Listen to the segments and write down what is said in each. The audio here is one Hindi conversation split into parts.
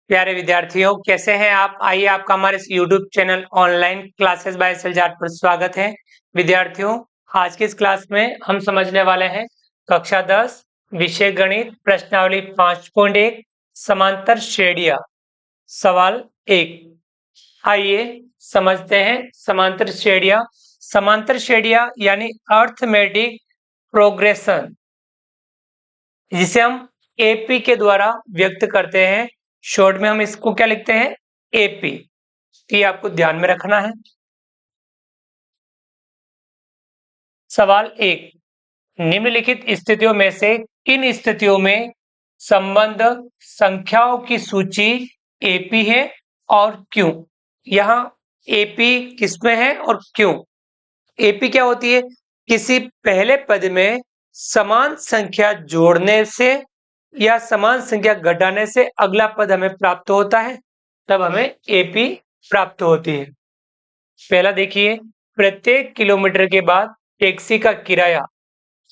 प्यारे विद्यार्थियों, कैसे हैं आप? आइए आपका हमारे इस YouTube channel online classes by S L Jat पर स्वागत है। विद्यार्थियों, आज की इस क्लास में हम समझने वाले हैं कक्षा 10 विषय गणित प्रश्नावली 5.1 समांतर श्रेणियां। सवाल 1। आइए समझते हैं समांतर श्रेणियां। समांतर श्रेणियां यानी अर्थमेटिक प्रोग्रेशन, जिसे हम एपी के द्वारा व्यक्त करते हैं। शॉर्ट में हम इसको क्या लिखते हैं? एपी। ये आपको ध्यान में रखना है। सवाल 1। निम्नलिखित स्थितियों में से किन स्थितियों में संबंध संख्याओं की सूची एपी है और क्यों? यहाँ एपी किसमें है और क्यों? एपी क्या होती है? किसी पहले पद में समान संख्या जोड़ने से या समान संख्या घटाने से अगला पद हमें प्राप्त होता है, तब हमें एपी प्राप्त होती है। पहला देखिए, प्रत्येक किलोमीटर के बाद टैक्सी का किराया,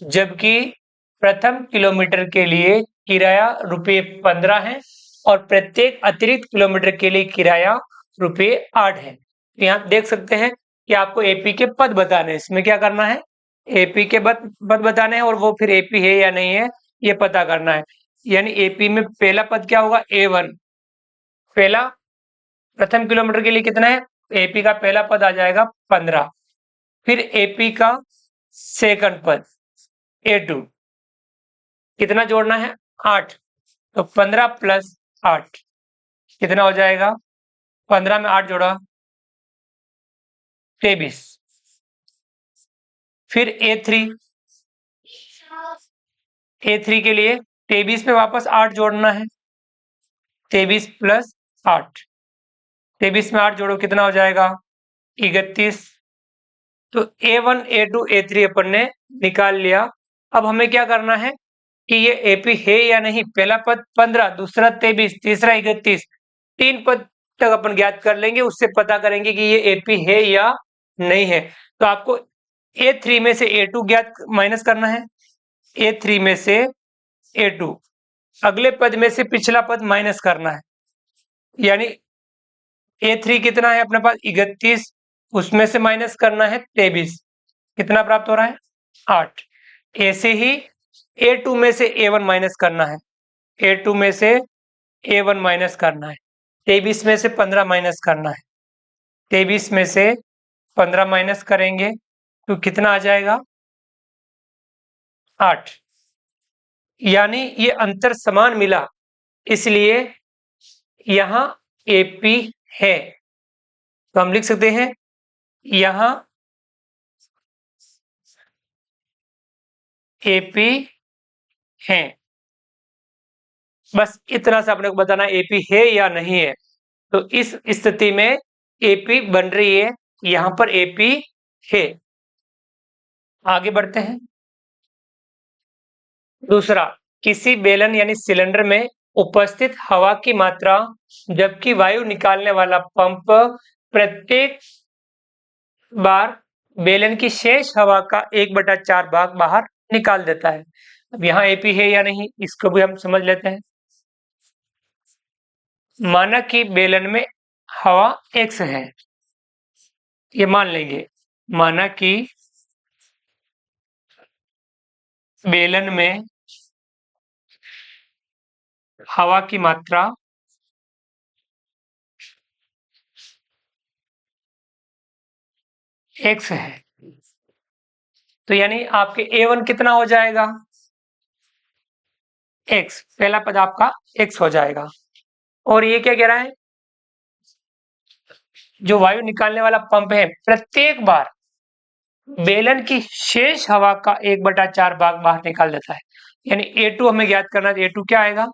जबकि प्रथम किलोमीटर के लिए किराया ₹15 है और प्रत्येक अतिरिक्त किलोमीटर के लिए किराया ₹8 है। यहाँ देख सकते हैं कि आपको एपी के पद बताने हैं। इसमें क्या करना है? एपी के पद बताने हैं और वो फिर एपी है या नहीं है ये पता करना है। यानी एपी में पहला पद क्या होगा? A1। पहला प्रथम किलोमीटर के लिए कितना है? एपी का पहला पद आ जाएगा 15। फिर एपी का सेकंड पद A2 कितना जोड़ना है? 8। तो 15 प्लस 8 कितना हो जाएगा? 15 में 8 जोड़ा 23। फिर A3 के लिए 23 में वापस 8 जोड़ना है। 23 प्लस 8, 23 में 8 जोड़ो कितना हो जाएगा? 31। तो A1 A2 A3 अपन ने निकाल लिया। अब हमें क्या करना है कि ये एपी है या नहीं। पहला पद 15, दूसरा 23, तीसरा 31, 3 पद तक अपन ज्ञात कर लेंगे। उससे पता करेंगे कि ये एपी है या नहीं है। तो आपको A3 में से A2 ज्ञात माइनस करना है। A3 में से A2, अगले पद में से पिछला पद माइनस करना है। यानी A3 कितना है अपने पास? 31, उसमें से माइनस करना है 23, कितना प्राप्त हो रहा है? 8। ऐसे ही A2 में से A1 माइनस करना है। A2 में से A1 माइनस करना है। 23 में से 15 माइनस करना है। 23 में से 15 माइनस करेंगे तो कितना आ जाएगा? 8। यानी ये अंतर समान मिला, इसलिए यहां एपी है। तो हम लिख सकते हैं यहां एपी है। बस इतना सा अपने को बताना एपी है या नहीं है। तो इस स्थिति में एपी बन रही है, यहां पर एपी है। आगे बढ़ते हैं। दूसरा, किसी बेलन यानी सिलेंडर में उपस्थित हवा की मात्रा, जबकि वायु निकालने वाला पंप प्रत्येक बार बेलन की शेष हवा का 1/4 भाग बाहर निकाल देता है। अब यहाँ एपी है या नहीं इसको भी हम समझ लेते हैं। माना कि बेलन में हवा x है, ये मान लेंगे। माना कि बेलन में हवा की मात्रा x है, तो यानी आपके A1 कितना हो जाएगा? x। पहला पद आपका x हो जाएगा। और ये क्या कह रहा है? जो वायु निकालने वाला पंप है प्रत्येक बार बेलन की शेष हवा का 1/4 भाग बाहर निकाल देता है। यानी A2 हमें ज्ञात करना है। A2 क्या आएगा?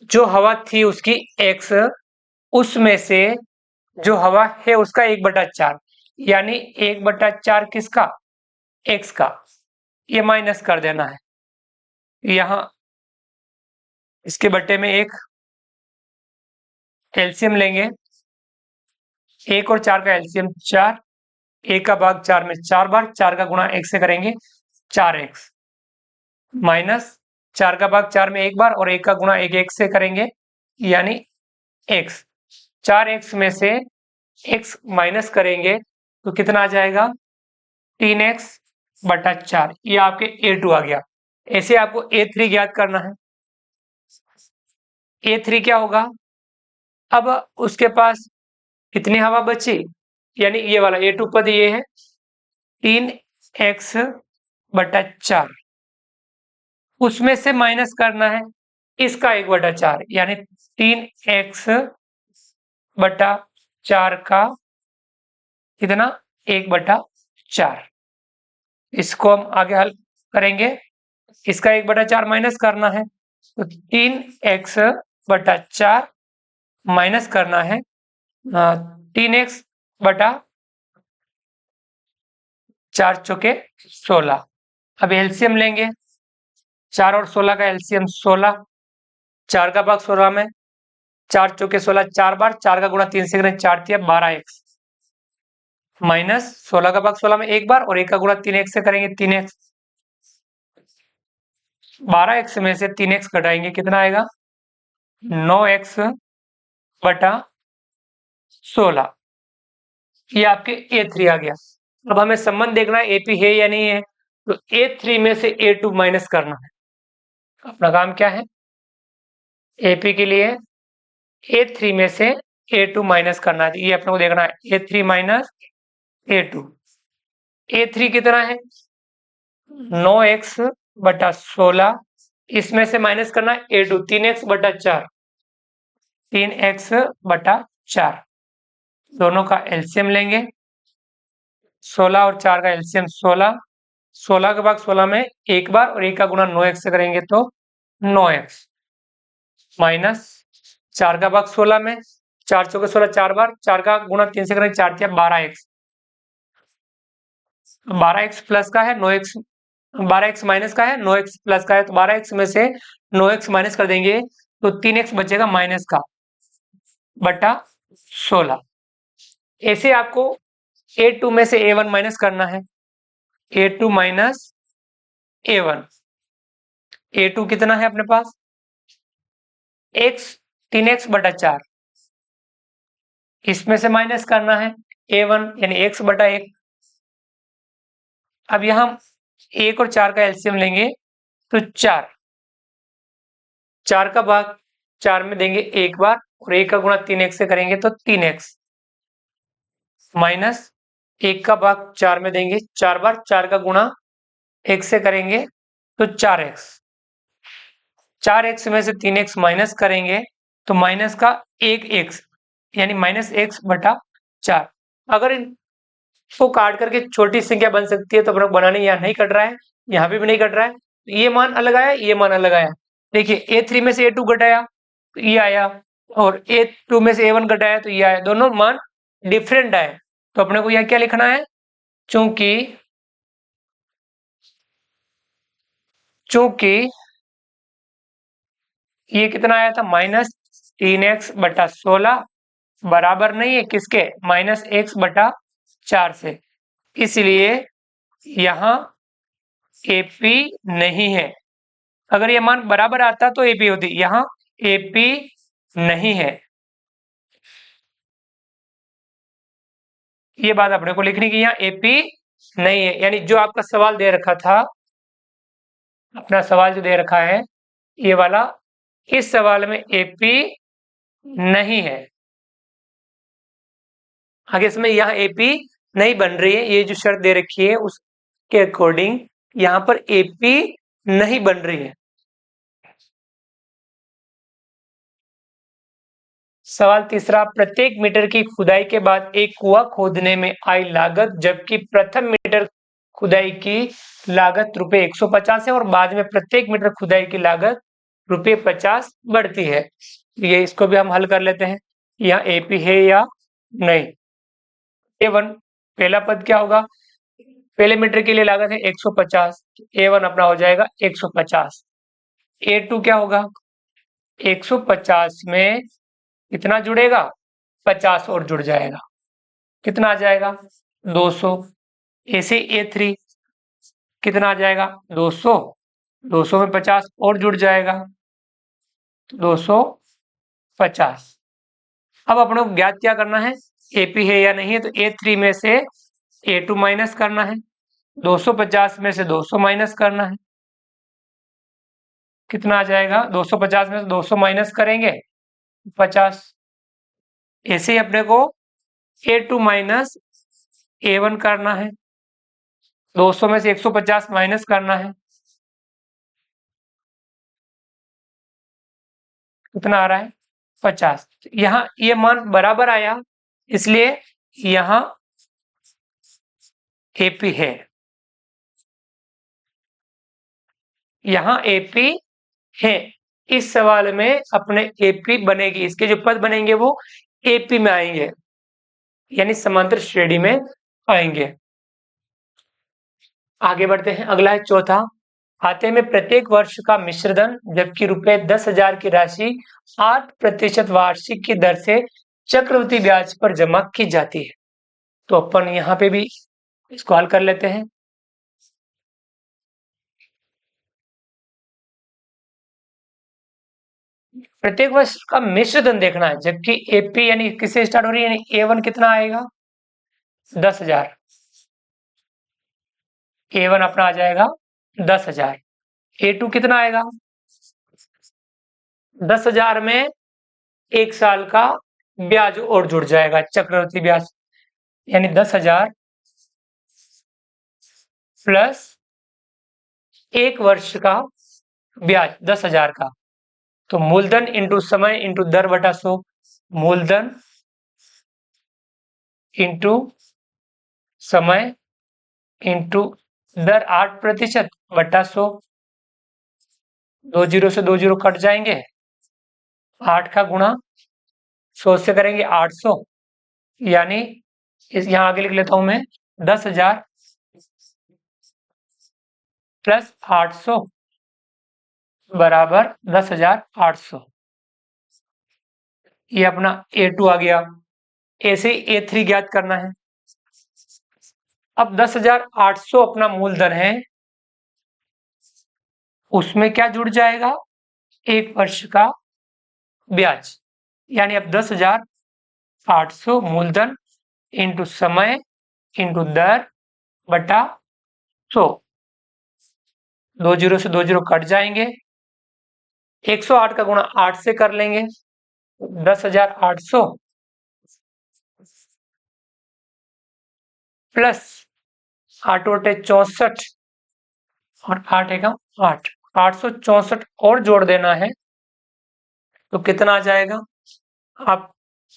जो हवा थी उसकी x, उसमें से जो हवा है उसका 1/4, यानी 1/4 किसका? x का। ये माइनस कर देना है। यहां इसके बट्टे में एक एलसीएम लेंगे। 1 और 4 का एलसीएम 4, 1 का भाग 4 में 4 बार, 4 का गुणा 1 से करेंगे 4x, माइनस 4 का भाग 4 में 1 बार और 1 का गुणा 1 से करेंगे यानी x। 4x में से x माइनस करेंगे तो कितना आ जाएगा 3x/4। ये आपके A2 आ गया। ऐसे आपको A3 ज्ञात करना है। A3 क्या होगा, अब उसके पास कितनी हवा बची, यानी ये वाला A2 पद ये है 3x/4, उसमें से माइनस करना है इसका 1/4 यानी 3x/4 का कितना 1/4। इसको हम आगे हल करेंगे, इसका 1/4 माइनस करना है तो 3x/4 माइनस करना है 3x/4 × 4 = 16। अब एलसीएम लेंगे, 4 और 16 का एलसीएम 16, 4 का भाग 16 में, 4 × 4 = 16, 4 बार, 4 का गुणा 3 से करें 4 × 3 = 12x, माइनस 16 का भाग 16 में एक बार और 1 का गुणा 3x से करेंगे 3x। 12x में से 3x घटाएंगे कितना आएगा 9x/16। ये आपके A3 आ गया। अब हमें संबंध देखना है AP है या नहीं है, तो A3 में से A2 माइनस करना है। अपना काम क्या है, AP के लिए A3 में से A2 माइनस करना है, ये अपने को देखना है A3 माइनस A2। A3 कितना है 9x/16, इसमें से माइनस करना है A2 3x/4, 3x/4, दोनों का एलसीएम लेंगे, 16 और 4 का एलसीएम 16, 16 का भाग 16 में एक बार और 1 का गुणा 9x से करेंगे तो 9x, माइनस 4 का भाग 16 में, 4 × 4 = 16, 4 बार, 4 का गुणा 3 से करेंगे 4 × 3 = 12x, 12x प्लस का है 9x, 12x माइनस का है 9x प्लस का है, तो 12x में से 9x माइनस कर देंगे तो 3x बचेगा माइनस का बटा 16। ऐसे आपको A2 में से A1 माइनस करना है, A2 माइनस A1। A2 कितना है अपने पास x 3x/4, इसमें से माइनस करना है A1 यानी x/1। अब यहां 1 और 4 का एलसीएम लेंगे तो 4, 4 का भाग 4 में देंगे एक बार और 1 का गुणा 3x से करेंगे तो 3x, माइनस 1 का भाग 4 में देंगे 4 बार, 4 का गुणा x से करेंगे तो 4x, 4x में से 3x माइनस करेंगे तो माइनस का 1x यानी -x/4। अगर इनको काट करके छोटी संख्या बन सकती है तो अपना बनाने, यहाँ नहीं कट रहा है, यहाँ पे भी नहीं कट रहा है, ये मान अलग आया, ये मान अलग आया। देखिए A3 में से A2 घटाया तो ये आया और A2 में से A1 घटाया तो ये आया, दोनों मान डिफरेंट आए। तो अपने को यहाँ क्या लिखना है, चूंकि ये कितना आया था -3x/16 बराबर नहीं है किसके -x/4 से, इसलिए यहां AP नहीं है। अगर ये मान बराबर आता तो AP होती, यहां AP नहीं है। ये बात अपने को लिखनी कि यहाँ AP नहीं है, यानी जो आपका सवाल दे रखा था, अपना सवाल जो दे रखा है ये वाला, इस सवाल में AP नहीं है। आगे इसमें यहाँ AP नहीं बन रही है, ये जो शर्त दे रखी है उसके अकॉर्डिंग यहाँ पर AP नहीं बन रही है। सवाल तीसरा, प्रत्येक मीटर की खुदाई के बाद एक कुआं खोदने में आई लागत, जबकि प्रथम मीटर खुदाई की लागत ₹150 है और बाद में प्रत्येक मीटर खुदाई की लागत ₹50 बढ़ती है। ये इसको भी हम हल कर लेते हैं, यहाँ AP है या नहीं। A1 पहला पद क्या होगा, पहले मीटर के लिए लागत है 150, A1 अपना हो जाएगा 150। A2 क्या होगा 150 में कितना जुड़ेगा 50 और जुड़ जाएगा, कितना आ जाएगा 200। ऐसे A3 कितना आ जाएगा 200, 200 में 50 और जुड़ जाएगा 250। 50। अब अपने को ज्ञात क्या करना है, एपी है या नहीं है, तो A3 में से A2 माइनस करना है, 250 में से 200 माइनस करना है। कितना आ जाएगा, 250 में से 200 माइनस करेंगे 50। ऐसे ही अपने को A2 माइनस A1 करना है, 200 में से 150 माइनस करना है, कितना आ रहा है 50। यहाँ ये मान बराबर आया, इसलिए यहाँ एपी है, यहाँ एपी है। इस सवाल में अपने एपी बनेगी, इसके जो पद बनेंगे वो एपी में आएंगे, यानी समांतर श्रेणी में आएंगे। आगे बढ़ते हैं, अगला है चौथा। खाते में प्रत्येक वर्ष का मिश्रधन जबकि रुपए 10,000 की राशि 8% वार्षिक की दर से चक्रवृद्धि ब्याज पर जमा की जाती है। तो अपन यहाँ पे भी इसको हल कर लेते हैं। प्रत्येक वर्ष का मिश्रधन देखना है, जबकि एपी यानी किससे स्टार्ट हो रही है, यानी A1 कितना आएगा 10,000, A1 अपना आ जाएगा 10,000। A2 कितना आएगा 10,000 में 1 साल का ब्याज और जुड़ जाएगा, चक्रवृद्धि ब्याज, यानी 10,000 प्लस 1 वर्ष का ब्याज 10,000 का। तो मूलधन इंटू समय इंटू दर बटा 100, मूलधन इंटू समय इंटू दर 8% बटा 100। 2 जीरो से 2 जीरो कट जाएंगे, 8 का गुणा 100 से करेंगे 800, यानी इस यहाँ आगे लिख लेता हूं मैं 10,000 प्लस 800 बराबर 10,800। ये अपना A2 आ गया। ऐसे ही A3 ज्ञात करना है। अब 10,800 अपना मूलधन है, उसमें क्या जुड़ जाएगा 1 वर्ष का ब्याज, यानी अब 10,800 मूलधन इंटू समय इंटू दर बटा 100। 2 जीरो से 2 जीरो कट जाएंगे, 108 का गुणा 8 से कर लेंगे, 10,800 प्लस 8 बटे 64 और 8 एक 8, 864 और जोड़ देना है, तो कितना आ जाएगा। आप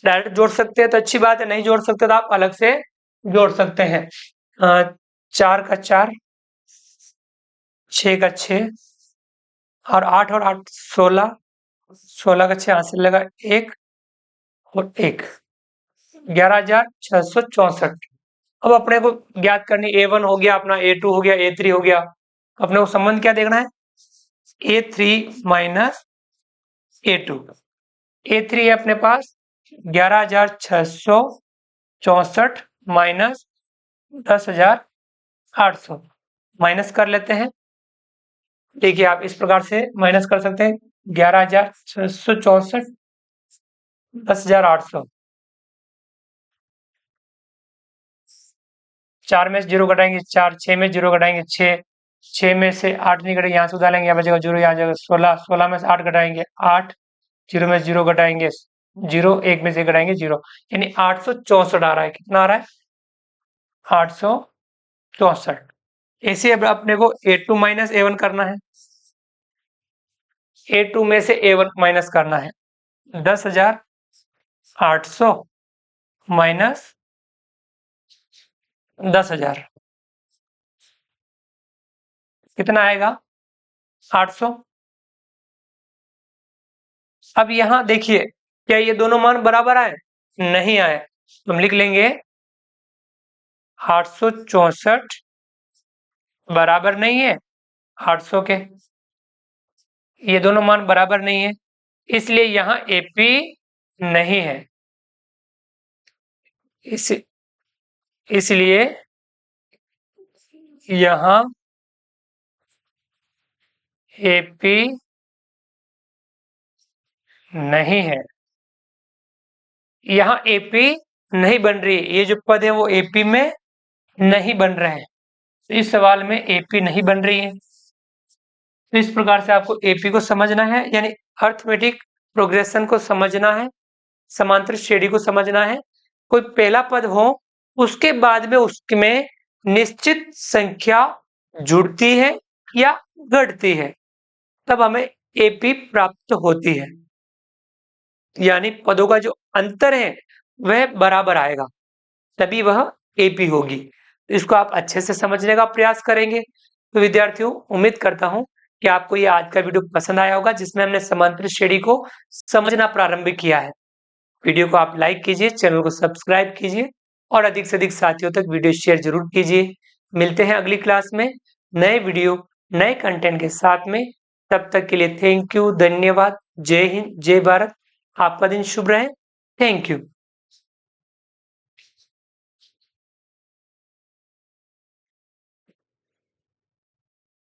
डायरेक्ट जोड़ सकते हैं तो अच्छी बात है, नहीं जोड़ सकते तो आप अलग से जोड़ सकते हैं। 4 का 4, 6 का 6 और 8 और 8 16, 16 का 6 हाथ से लगा 1 और 1, 11,664। अब अपने को ज्ञात करनी, A1 हो गया अपना, A2 हो गया, A3 हो गया। अपने को संबंध क्या देखना है, A3 माइनस A2। A3 है अपने पास 11,664 माइनस 10,800, माइनस कर लेते हैं। देखिए आप इस प्रकार से माइनस कर सकते हैं, 11,664 10,800, 4 में से 0 घटाएंगे 4, 6 में 0 घटाएंगे 6, 6 में से 8 नहीं घटेगा, यहाँ से उधार लेंगे, यहाँ बचेगा 0, यहाँ जाएगा 16, 16 में से 8 घटाएंगे 8, 0 में से 0 घटाएंगे 0, 1 में से घटाएंगे 0, यानी 864 आ रहा है। कितना आ रहा है 864। ऐसे अब अपने को A2 माइनस A1 करना है, A2 में से A1 माइनस करना है, 10,800 माइनस 10,000 कितना आएगा 800। अब यहां देखिए, क्या ये दोनों मान बराबर आए, नहीं आए, तो हम लिख लेंगे 864 बराबर नहीं है 800 के, ये दोनों मान बराबर नहीं है, इसलिए यहां एपी नहीं है। इसलिए यहां एपी नहीं है। यहाँ एपी नहीं बन रही है, ये जो पद है वो एपी में नहीं बन रहे हैं। तो इस सवाल में एपी नहीं बन रही है। तो इस प्रकार से आपको एपी को समझना है, यानी अर्थमेटिक प्रोग्रेशन को समझना है, समांतर श्रेणी को समझना है। कोई पहला पद हो, उसके बाद में उसमें निश्चित संख्या जुड़ती है या घटती है, तब हमें एपी प्राप्त होती है। यानी पदों का जो अंतर है वह बराबर आएगा, तभी वह एपी होगी। इसको आप अच्छे से समझने का प्रयास करेंगे। तो विद्यार्थियों, उम्मीद करता हूं कि आपको ये आज का वीडियो पसंद आया होगा, जिसमें हमने समांतर श्रेणी को समझना प्रारंभ किया है। वीडियो को आप लाइक कीजिए, चैनल को सब्सक्राइब कीजिए और अधिक से अधिक साथियों तक वीडियो शेयर जरूर कीजिए। मिलते हैं अगली क्लास में नए वीडियो, नए कंटेंट के साथ में। तब तक के लिए थैंक यू, धन्यवाद, जय हिंद, जय भारत। आपका दिन शुभ रहे। Thank you.